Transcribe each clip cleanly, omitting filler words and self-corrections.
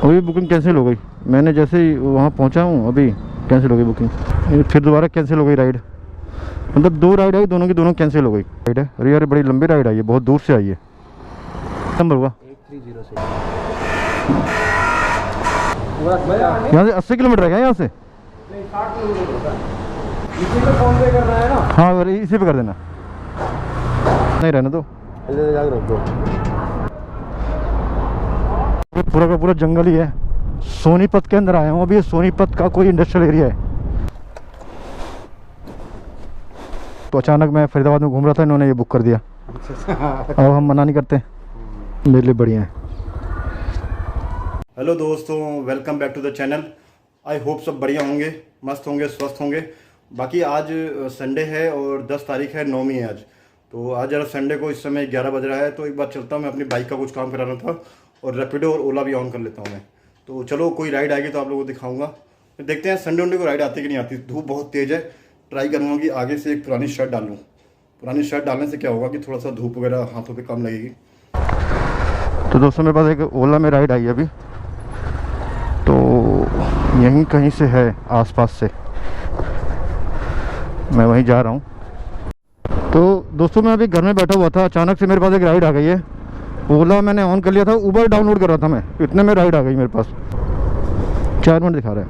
अभी booking cancel हो गई। मैंने जैसे ही वहाँ पहुँचा हूँ अभी कैंसिल हो गई बुकिंग। फिर दोबारा कैंसिल हो गई राइड। मतलब 2 राइड आई, दोनों की दोनों कैंसिल हो गई। राइड है, अरे यार बड़ी लंबी राइड आई है, बहुत दूर से आई है। नंबर हुआ 1306। यहाँ से 80 किलोमीटर है क्या? यहाँ से नहीं 60 किलोमीटर होता है। इसी पे फोन पे करना है ना? हाँ अरे इसी पे कर देना। नहीं रहने दो, पूरा का पूरा जंगल ही है। सोनीपत के अंदर आया हूँ अभी। सोनीपत का कोई इंडस्ट्रियल एरिया है। तो अचानक मैं फरीदाबाद में घूम रहा था, इन्होंने ये बुक कर दिया। अब हम मना नहीं करते, मेरे लिए बढ़िया है। हेलो दोस्तों, welcome back to the channel. I hope सब बढ़िया होंगे, मस्त होंगे, स्वस्थ होंगे। बाकी आज संडे है और 10 तारीख है, 9वीं है आज। तो आज जरा संडे को इस समय 11 बज रहा है, तो एक बार चलता हूँ। मैं अपनी बाइक का कुछ काम कराना था और रैपिडो और ओला भी ऑन कर लेता हूँ मैं। तो चलो, कोई राइड आएगी तो आप लोगों को दिखाऊंगा। फिर देखते हैं संडे वनडे को राइड आती कि नहीं आती। धूप बहुत तेज़ है, ट्राई करूँगा कि आगे से एक पुरानी शर्ट डाल लूँ। पुरानी शर्ट डालने से क्या होगा कि थोड़ा सा धूप वगैरह हाथों पे कम लगेगी। तो दोस्तों मेरे पास एक ओला में राइड आई अभी, तो यहीं कहीं से है आसपास से, मैं वहीं जा रहा हूँ। तो दोस्तों मैं अभी घर में बैठा हुआ था, अचानक से मेरे पास एक राइड आ गई है। ओला मैंने ऑन कर लिया था, उबर डाउनलोड कर रहा था मैं, इतने में राइड आ गई मेरे पास। 4 मिनट दिखा रहा है।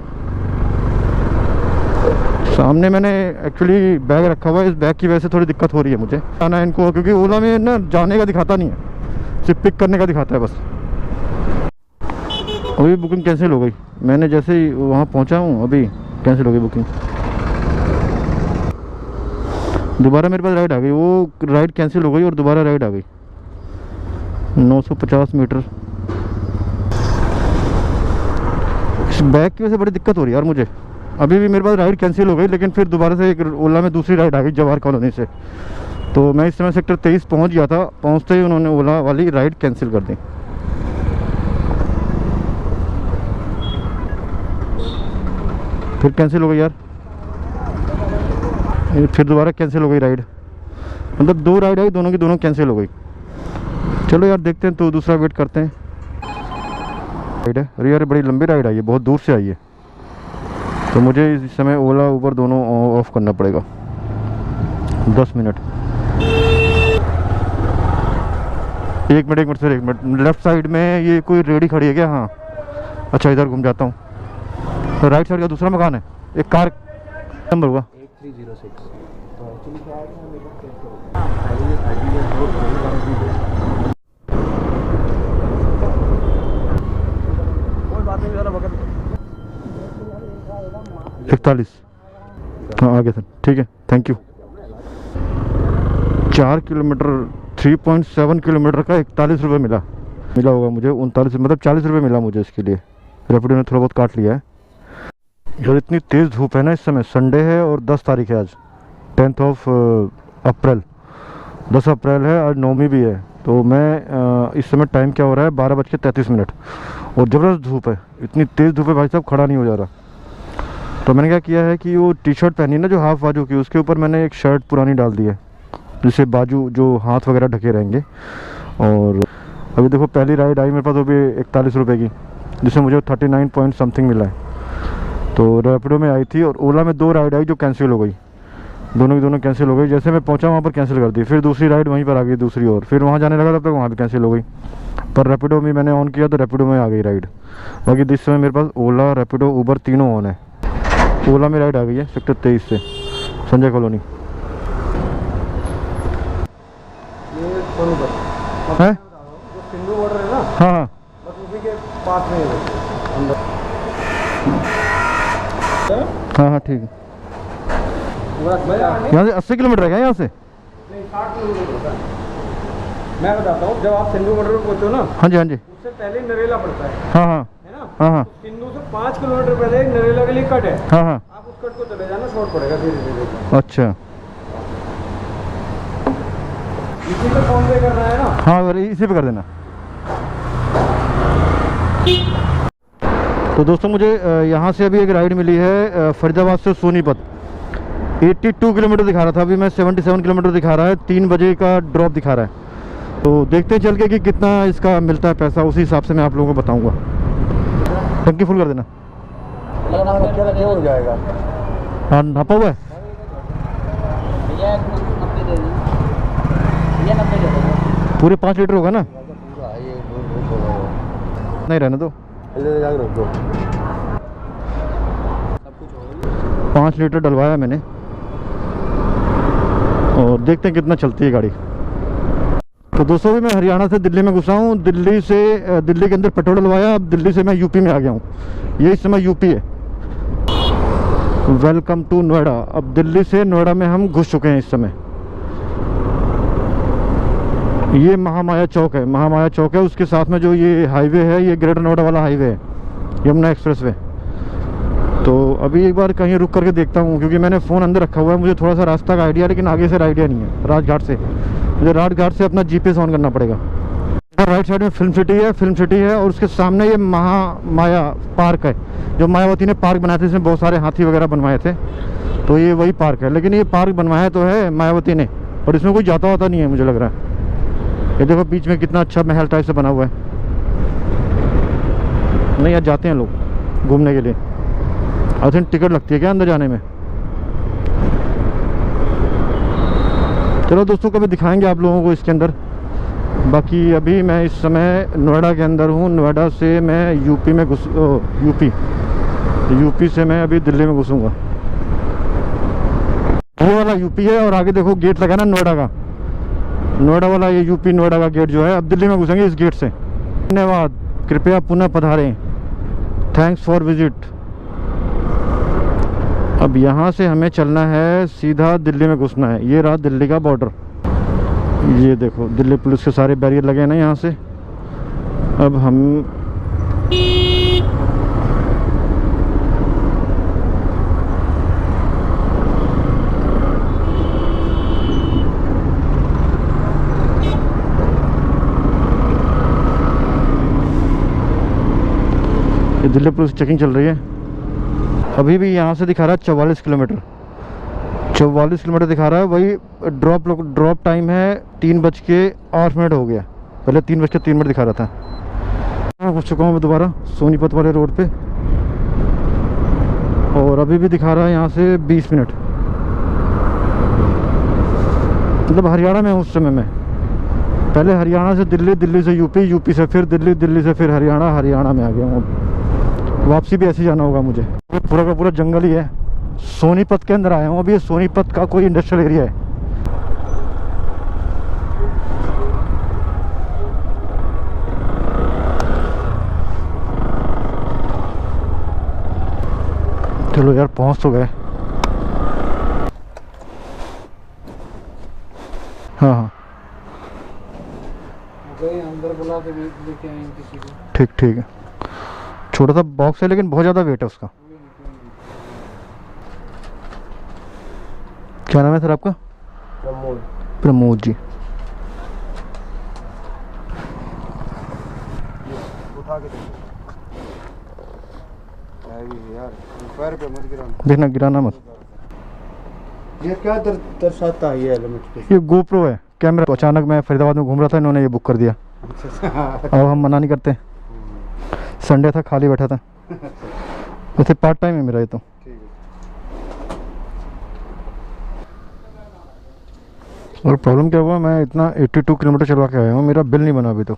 सामने मैंने एक्चुअली बैग रखा हुआ है, इस बैग की वजह से थोड़ी दिक्कत हो रही है मुझे आना है इनको, क्योंकि ओला में ना जाने का दिखाता नहीं है, सिर्फ पिक करने का दिखाता है बस। अभी बुकिंग कैंसिल हो गई। मैंने जैसे ही वहाँ पहुँचा हूँ अभी कैंसिल हो गई बुकिंग। दोबारा मेरे पास राइड आ गई, वो राइड कैंसिल हो गई और दोबारा राइड आ गई। 950 मीटर। इस बैग की वजह से बड़ी दिक्कत हो रही है यार मुझे। अभी भी मेरे पास राइड कैंसिल हो गई, लेकिन फिर दोबारा से एक ओला में दूसरी राइड आ गई जवाहर कॉलोनी से। तो मैं इस समय सेक्टर 23 पहुंच गया था, पहुंचते ही उन्होंने ओला वाली राइड कैंसिल कर दी। फिर कैंसिल हो गई यार, फिर दोबारा कैंसिल हो गई राइड। मतलब 2 राइड आई, दोनों की दोनों कैंसिल हो गई। चलो यार देखते हैं, तो दूसरा वेट करते हैं। राइड है, अरे यार बड़ी लंबी राइड आई है, बहुत दूर से आई है। तो मुझे इस समय ओला उबर दोनों ऑफ करना पड़ेगा। 10 मिनट। एक मिनट सर, एक मिनट। लेफ्ट साइड में ये कोई रेडी खड़ी है क्या? हाँ अच्छा, इधर घूम जाता हूँ। तो राइट साइड का दूसरा मकान है, एक कार। नंबर हुआ 1306। तो 41। हाँ आगे सर, ठीक है, थैंक यू। 4 किलोमीटर 3.7 किलोमीटर का 41 रुपये मिला होगा मुझे। 39 मतलब 40 रुपये मिला मुझे इसके लिए। रैपिडो ने थोड़ा बहुत काट लिया है यार। इतनी तेज़ धूप है ना इस समय। संडे है और 10 तारीख है आज, 10 अप्रैल। 10 अप्रैल है, आज 9वीं भी है। तो मैं इस समय टाइम क्या हो रहा है, 12:33 और ज़बरदस्त धूप है। इतनी तेज़ धूप है भाई साहब, खड़ा नहीं हो जा रहा। तो मैंने क्या किया है कि वो टी शर्ट पहनी ना जो हाफ बाजू की, उसके ऊपर मैंने एक शर्ट पुरानी डाल दी है, जिससे बाजू जो हाथ वगैरह ढके रहेंगे। और अभी देखो पहली राइड आई मेरे पास, वो भी 41 रुपये की, जिससे मुझे 39 पॉइंट समथिंग मिला है। तो रैपिडो में आई थी और ओला में 2 राइड आई जो कैंसिल हो गई। दोनों की दोनों कैंसिल हो गई। जैसे मैं पहुंचा वहाँ पर कैंसिल कर दी। फिर दूसरी राइड वहीं पर आ गई दूसरी ओर, फिर वहाँ जाने लगा तब तक वहाँ भी कैंसिल हो गई। पर रैपिडो में मैंने ऑन किया तो रैपिडो में आ गई राइड। बाकी इस समय मेरे पास ओला, रैपिडो, उबर तीनों ऑन है। ओला में राइड आ गई है सेक्टर 23 से, संजय कॉलोनी। है सिंधु बॉर्डर है ना? हाँ हाँ बस उसी के पास में है अंदर। हाँ हाँ ठीक है। यहाँ से 80 किलोमीटर है क्या? यहाँ से नहीं 60 किलोमीटर होता है। मैं बताता हूँ, जब आप सिंधु बॉर्डर पर पहुँचो ना, हाँ जी हाँ जी, उससे पहले नरेला पड़ता है। हाँ हाँ है ना? हाँ हाँ सिंधु से 5 किलोमीटर पहले नरेला के लिए कट है। हाँ हाँ। आप उस कट को चले जाना, शॉर्ट पड़ेगा धीरे धीरे। अच्छा, इसी पे फोन पे करना है ना? हाँ अरे इसी पे कर देना। तो दोस्तों मुझे यहाँ से अभी एक राइड मिली है फरीदाबाद से सोनीपत। 82 किलोमीटर दिखा रहा था, अभी मैं 77 किलोमीटर दिखा रहा है। 3 बजे का ड्रॉप दिखा रहा है। तो देखते हैं चल के कि कितना इसका मिलता है पैसा, उसी हिसाब से मैं आप लोगों को बताऊंगा। टंकी फुल कर देना। हो जाएगा। हाँ नापा हुआ है। पूरे 5 लीटर होगा ना? नहीं रहने दो, 5 लीटर डलवाया मैंने और देखते हैं कितना चलती है गाड़ी। तो दोस्तों भी मैं हरियाणा से दिल्ली में घुसा हूँ, दिल्ली के अंदर पेट्रोल डलवाया, अब दिल्ली से मैं यूपी में आ गया हूँ। ये इस समय यूपी है। Welcome to Noida. अब दिल्ली से नोएडा में हम घुस चुके हैं इस समय। ये महामाया चौक है, महामाया चौक है, उसके साथ में जो ये हाईवे है ये ग्रेटर नोएडा वाला हाईवे है, यमुना एक्सप्रेस वे। तो अभी एक बार कहीं रुक करके देखता हूँ, क्योंकि मैंने फ़ोन अंदर रखा हुआ है, मुझे थोड़ा सा रास्ता का आइडिया, लेकिन आगे से आइडिया नहीं है। राजघाट से मुझे राजघाट से अपना जीपीएस ऑन करना पड़ेगा। और राइट साइड में फिल्म सिटी है और उसके सामने ये महामाया पार्क है, जो मायावती ने पार्क बनाया था, इसमें बहुत सारे हाथी वगैरह बनवाए थे। तो ये वही पार्क है, लेकिन ये पार्क बनवाया तो है मायावती ने, और इसमें कोई जाता होता नहीं है मुझे लग रहा है। ये देखो बीच में कितना अच्छा महल टाइप से बना हुआ है। नहीं, यहाँ जाते हैं लोग घूमने के लिए। आई थिंक टिकट लगती है क्या अंदर जाने में? चलो दोस्तों, कभी दिखाएंगे आप लोगों को इसके अंदर। बाकी अभी मैं इस समय नोएडा के अंदर हूँ। नोएडा से मैं यूपी में यूपी से मैं अभी दिल्ली में घुसूँगा। वो वाला यूपी है और आगे देखो गेट लगा ना नोएडा का, नोएडा वाला ये यूपी नोएडा का गेट जो है। अब दिल्ली में घुसेंगे इस गेट से। धन्यवाद, कृपया पुनः पधारें, थैंक्स फॉर विजिट। अब यहाँ से हमें चलना है सीधा दिल्ली में घुसना है। ये रहा दिल्ली का बॉर्डर। ये देखो दिल्ली पुलिस के सारे बैरियर लगे हैं ना यहाँ से। अब हम ये दिल्ली पुलिस चेकिंग चल रही है। अभी भी यहाँ से दिखा रहा है 44 किलोमीटर, 44 किलोमीटर दिखा रहा है। वही ड्रॉप टाइम है 3:08 हो गया, पहले 3:03 दिखा रहा था। मैं पहुँच चुका हूँ मैं दोबारा सोनीपत वाले रोड पे, और अभी भी दिखा रहा है यहाँ से 20 मिनट। मतलब हरियाणा में हूँ उस समय मैं। पहले हरियाणा से दिल्ली, दिल्ली से यूपी, यूपी से फिर दिल्ली, दिल्ली से फिर हरियाणा, हरियाणा में आ गया हूँ। वापसी भी ऐसे जाना होगा मुझे। पूरा का पूरा जंगल ही है। सोनीपत के अंदर आया हूँ अभी। ये सोनीपत का कोई इंडस्ट्रियल एरिया है। चलो यार पहुँच तो गए। हाँ हाँ अंदर बुला के लेके आएंगे किसी को। ठीक ठीक है। छोटा सा बॉक्स है लेकिन बहुत ज़्यादा वेट है उसका। क्या नाम है सर आपका? प्रमोद जी। उठा के यार, पैर पे मत गिराना। देखना गिराना मत। ये क्या दर्शाता है ये एलिमेंट पे? ये गोप्रो है कैमरा। तो अचानक मैं फरीदाबाद में घूम रहा था, इन्होंने ये बुक कर दिया। अब हम मना नहीं करते। संडे था, खाली बैठा था। वैसे पार्ट टाइम है मेरा ये तो। और प्रॉब्लम क्या हुआ, मैं इतना 82 किलोमीटर चलवा के आया हूँ, मेरा बिल नहीं बना अभी तो।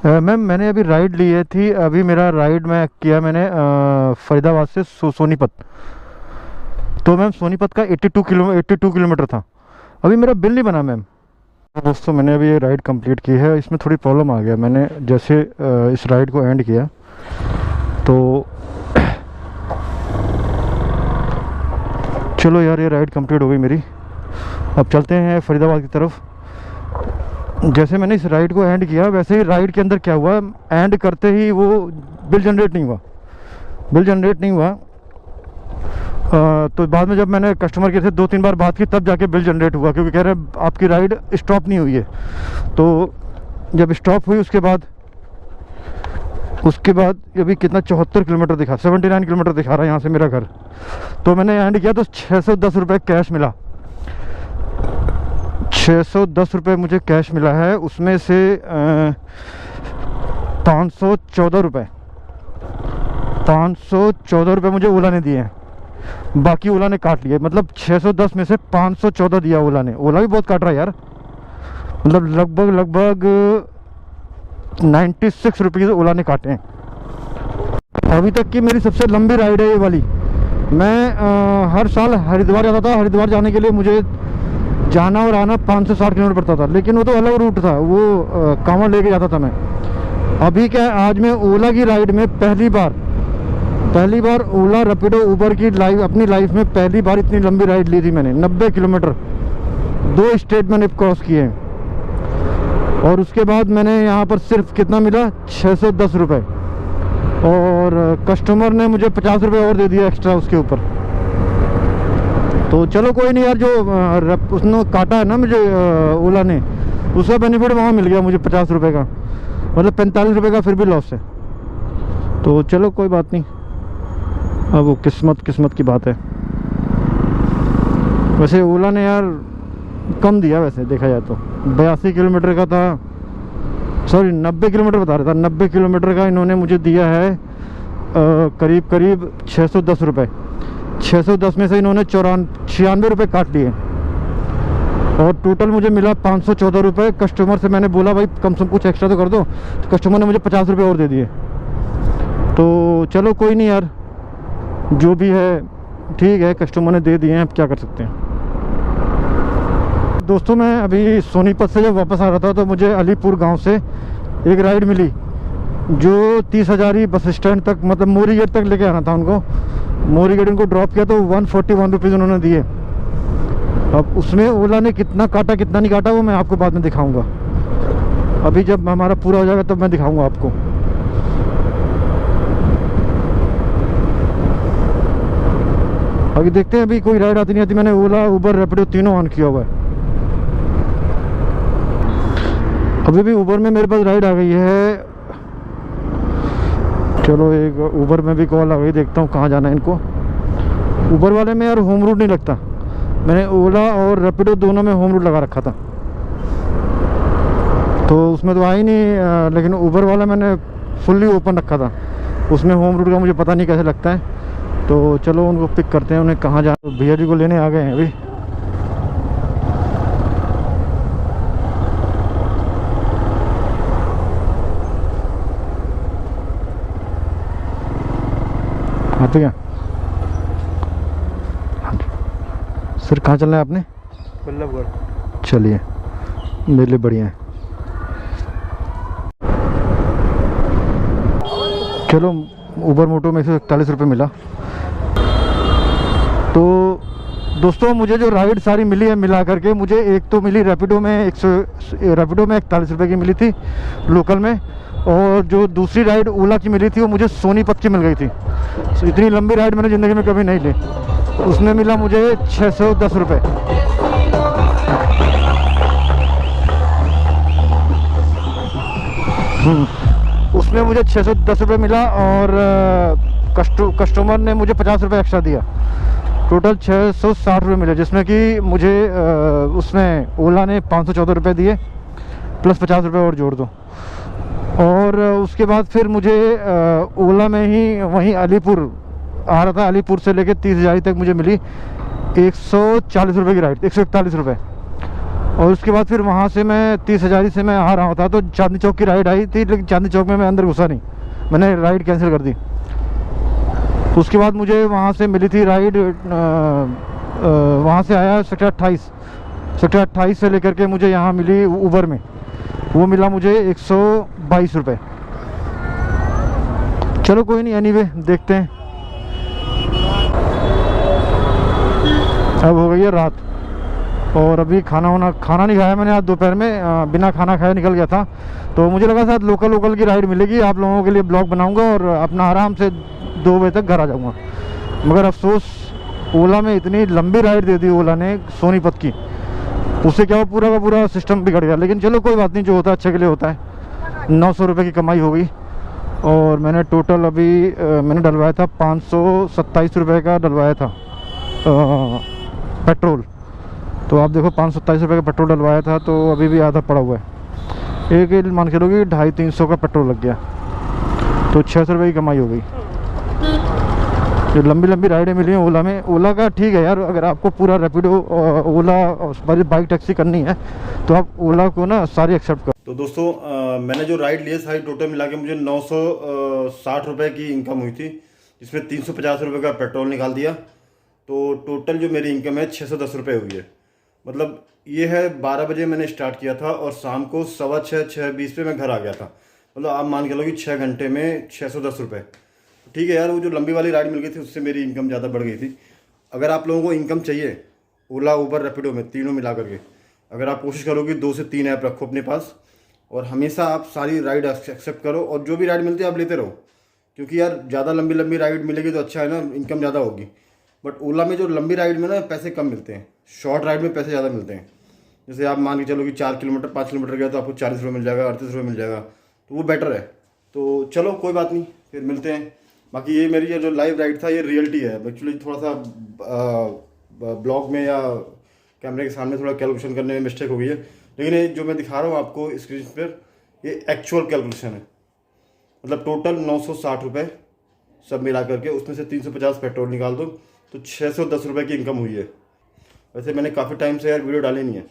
मैम मैंने अभी राइड ली है थी। अभी मेरा राइड मैं किया मैंने फरीदाबाद से सोनीपत। तो मैम सोनीपत का 82 किलोमीटर था। अभी मेरा बिल नहीं बना मैम। दोस्तों मैंने अभी ये राइड कंप्लीट की है। इसमें थोड़ी प्रॉब्लम आ गया। मैंने जैसे इस राइड को एंड किया तो चलो यार ये राइड कंप्लीट हो गई मेरी। अब चलते हैं फरीदाबाद की तरफ। जैसे मैंने इस राइड को एंड किया वैसे ही राइड के अंदर क्या हुआ, एंड करते ही वो बिल जनरेट नहीं हुआ। तो बाद में जब मैंने कस्टमर केयर से 2-3 बार बात की तब जाके बिल जनरेट हुआ, क्योंकि कह रहे आपकी राइड स्टॉप नहीं हुई है। तो जब स्टॉप हुई उसके बाद अभी कितना 74 किलोमीटर दिखा, 79 किलोमीटर दिखा रहा है यहाँ से मेरा घर। तो मैंने एंड किया तो 610 रुपये कैश मिला। 610 रुपये मुझे कैश मिला है। उसमें से 514 रुपये, 514 रुपये मुझे ओला ने दिए हैं। बाकी ओला ने काट लिए, मतलब 610 में से 514 दिया ओला ने। ओला भी बहुत काट रहा है यार, मतलब लगभग 96 रुपीज़ ओला ने काटे हैं। अभी तक की मेरी सबसे लंबी राइड है ये वाली। मैं हर साल हरिद्वार जाता था। हरिद्वार जाने के लिए मुझे जाना और आना 5 से 60 किलोमीटर पड़ता था, लेकिन वो तो अलग रूट था, वो कांवड़ लेके जाता था मैं। अभी क्या है, आज मैं ओला की राइड में पहली बार ओला रैपिडो उबर की अपनी लाइफ में पहली बार इतनी लंबी राइड ली थी मैंने। 90 किलोमीटर 2 स्टेट मैंने क्रॉस किए हैं। और उसके बाद मैंने यहाँ पर सिर्फ कितना मिला, 610 रुपये। और कस्टमर ने मुझे 50 रुपये और दे दिया एक्स्ट्रा उसके ऊपर। तो चलो कोई नहीं यार, जो उसने काटा है ना मुझे ओला ने, उसका बेनिफिट वहाँ मिल गया मुझे 50 रुपये का, मतलब 45 रुपये का फिर भी लॉस है। तो चलो कोई बात नहीं, अब वो किस्मत की बात है। वैसे ओला ने यार कम दिया, वैसे देखा जाए तो 82 किलोमीटर का था, सॉरी 90 किलोमीटर बता रहा था। 90 किलोमीटर का इन्होंने मुझे दिया है करीब 610 रुपये। 610 में से इन्होंने 96 रुपये काट लिए और टोटल मुझे मिला 514 रुपये। कस्टमर से मैंने बोला भाई कम से कम कुछ एक्स्ट्रा तो कर दो, तो कस्टमर ने मुझे 50 रुपये और दे दिए। तो चलो कोई नहीं यार, जो भी है ठीक है, कस्टमर ने दे दिए हैं, अब क्या कर सकते हैं। दोस्तों मैं अभी सोनीपत से जब वापस आ रहा था तो मुझे अलीपुर गांव से एक राइड मिली जो 30 हजारी बस स्टैंड तक, मतलब मोरी गेट तक लेके आना था उनको। मोरी गेट उनको ड्रॉप किया तो 141 रुपीज़ उन्होंने दिए। अब उसमें ओला ने कितना काटा कितना नहीं काटा वो मैं आपको बाद में दिखाऊंगा। अभी जब हमारा पूरा हो जाएगा तब मैं दिखाऊंगा आपको। अभी देखते हैं, अभी कोई राइड आती नहीं आती। मैंने ओला उबर रैपिडो तीनों ऑन किया हुआ है। अभी भी उबर में मेरे पास राइड आ गई है। चलो एक उबर में भी कॉल आ गई, देखता हूँ कहाँ जाना है इनको। उबर वाले में यार होम रूट नहीं लगता, मैंने ओला और रैपिडो दोनों में होम रूट लगा रखा था, तो उसमें तो आई नहीं। लेकिन उबर वाला मैंने फुल्ली ओपन रखा था, उसमें होम रूट का मुझे पता नहीं कैसे लगता है। तो चलो उनको पिक करते हैं, उन्हें कहाँ जाना। भैया जी को लेने आ गए हैं अभी। आते क्या? हाँ जी सर, कहाँ चलना है आपने? बल्लभगढ़। चलिए, मेरे लिए बढ़िया है। चलो, उबर मोटो में 141 रुपये मिला। तो दोस्तों मुझे जो राइड सारी मिली है मिला करके, मुझे एक तो मिली रैपिडो में 41 रुपये की मिली थी लोकल में, और जो दूसरी राइड ओला की मिली थी वो मुझे सोनीपत की मिल गई थी। तो इतनी लंबी राइड मैंने ज़िंदगी में कभी नहीं ली। उसमें मिला मुझे 610 रुपये। उसमें मुझे 610 रुपये मिला और कस्टमर ने मुझे 50 रुपये एक्स्ट्रा दिया। टोटल 660 रुपये मिले, जिसमें कि मुझे उसमें ओला ने 514 रुपये दिए प्लस 50 रुपये और जोड़ दो। और उसके बाद फिर मुझे ओला में ही वहीं अलीपुर आ रहा था, अलीपुर से लेके 30 हजारी तक मुझे मिली 140 रुपये की राइड, 141 रुपये। और उसके बाद फिर वहाँ से मैं 30 हजारी से मैं आ रहा था तो चांदनी चौक की राइड आई थी, लेकिन चांदनी चौक में मैं अंदर घुसा नहीं, मैंने राइड कैंसिल कर दी। उसके बाद मुझे वहाँ से मिली थी राइड, वहाँ से आया सेक्टर 28 से लेकर के मुझे यहाँ मिली उबर में, वो मिला मुझे 122 रुपये। चलो कोई नहीं, एनीवे देखते हैं। अब हो गई है रात और अभी खाना नहीं खाया मैंने आज दोपहर में, बिना खाना खाए निकल गया था। तो मुझे लगा शायद लोकल की राइड मिलेगी, आप लोगों के लिए ब्लॉग बनाऊंगा और अपना आराम से 2 बजे तक घर आ जाऊंगा। मगर अफसोस ओला में इतनी लंबी राइड दे दी ओला ने सोनीपत की, उससे क्या वो पूरा का पूरा सिस्टम बिगड़ गया। लेकिन चलो कोई बात नहीं, जो होता है अच्छे के लिए होता है। 900 रुपये की कमाई हो गई और मैंने टोटल अभी मैंने डलवाया था 527 रुपये का डलवाया था पेट्रोल। तो आप देखो 527 रुपये का पेट्रोल डलवाया था, तो अभी भी आधा पड़ा हुआ है। एक ही मान के लोगे 250-300 का पेट्रोल लग गया, तो 600 रुपये की कमाई हो गई। जो लंबी लंबी राइडें मिली हैं ओला में, ओला का ठीक है यार, अगर आपको पूरा रैपिडो ओला और बाइक टैक्सी करनी है तो आप ओला को ना सारी एक्सेप्ट करो। तो दोस्तों मैंने जो राइड लिए सारी टोटल मिला के मुझे 960 रुपये की इनकम हुई थी, जिसमें 350 रुपये का पेट्रोल निकाल दिया, तो टोटल जो मेरी इनकम है 610 रुपये हुई है। मतलब ये है 12 बजे मैंने स्टार्ट किया था और शाम को 6:15-6:20 पे मैं घर आ गया था। मतलब आप मान के लो कि 6 घंटे में 610 रुपये। ठीक है यार, वो जो लंबी वाली राइड मिल गई थी उससे मेरी इनकम ज़्यादा बढ़ गई थी। अगर आप लोगों को इनकम चाहिए ओला उबर रैपिडो में तीनों मिला करके, अगर आप कोशिश करो कि 2 से 3 ऐप रखो अपने पास और हमेशा आप सारी राइड एक्सेप्ट करो और जो भी राइड मिलती है आप लेते रहो, क्योंकि यार ज़्यादा लंबी लंबी राइड मिलेगी तो अच्छा है ना, इनकम ज़्यादा होगी। बट ओला में जो लंबी राइड में ना पैसे कम मिलते हैं, शॉर्ट राइड में पैसे ज़्यादा मिलते हैं। जैसे आप मान के चलो कि 4 किलोमीटर 5 किलोमीटर गया तो आपको 40 रुपये मिल जाएगा, 38 रुपये मिल जाएगा, तो वो बेटर है। तो चलो कोई बात नहीं, फिर मिलते हैं। बाकी ये मेरी जो लाइव राइड था ये रियलिटी है। एक्चुअली थोड़ा सा ब्लॉग में या कैमरे के सामने थोड़ा कैलकुलेशन करने में मिस्टेक हो गई है, लेकिन ये जो मैं दिखा रहा हूँ आपको स्क्रीन पर ये एक्चुअल कैलकुलेशन है। मतलब टोटल 960 रुपये सब मिला करके, उसमें से 350 पेट्रोल निकाल दो तो 610 रुपये की इनकम हुई है। वैसे मैंने काफ़ी टाइम से यार वीडियो डाली नहीं है,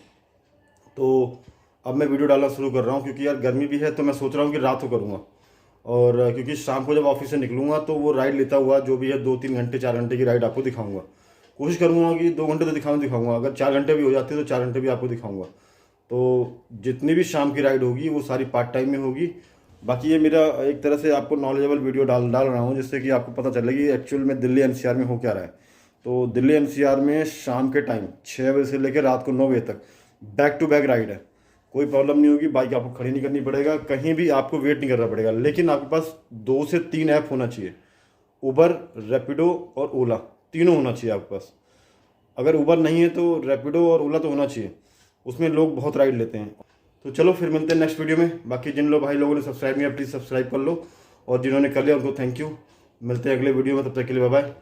तो अब मैं वीडियो डालना शुरू कर रहा हूँ, क्योंकि यार गर्मी भी है तो मैं सोच रहा हूँ कि रात को करूँगा। और क्योंकि शाम को जब ऑफिस से निकलूँगा तो वो राइड लेता हुआ जो भी है 2-3 घंटे 4 घंटे की राइड आपको दिखाऊँगा। कोशिश करूँगा कि 2 घंटे तो दिखाऊँगा, अगर 4 घंटे भी हो जाते तो 4 घंटे भी आपको दिखाऊँगा। तो जितनी भी शाम की राइड होगी वो सारी पार्ट टाइम में होगी। बाकी ये मेरा एक तरह से आपको नॉलेजेबल वीडियो डाल रहा हूँ, जिससे कि आपको पता चले कि एक्चुअल में दिल्ली एनसीआर में हो क्या रहा है। तो दिल्ली एनसीआर में शाम के टाइम 6 बजे से लेकर रात को 9 बजे तक बैक टू बैक राइड है। कोई प्रॉब्लम नहीं होगी, बाइक आपको खड़ी नहीं करनी पड़ेगा, कहीं भी आपको वेट नहीं करना पड़ेगा। लेकिन आपके पास 2 से 3 ऐप होना चाहिए, उबर, रैपिडो और ओला, तीनों होना चाहिए आपके पास। अगर उबर नहीं है तो रैपिडो और ओला तो होना चाहिए, उसमें लोग बहुत राइड लेते हैं। तो चलो फिर मिलते हैं नेक्स्ट वीडियो में। बाकी जिन भाई लोगों ने सब्सक्राइब नहीं किया प्लीज़ सब्सक्राइब कर लो, और जिन्होंने कर लिया उनको थैंक यू। मिलते हैं अगले वीडियो में, तब तक के लिए बाय बाय।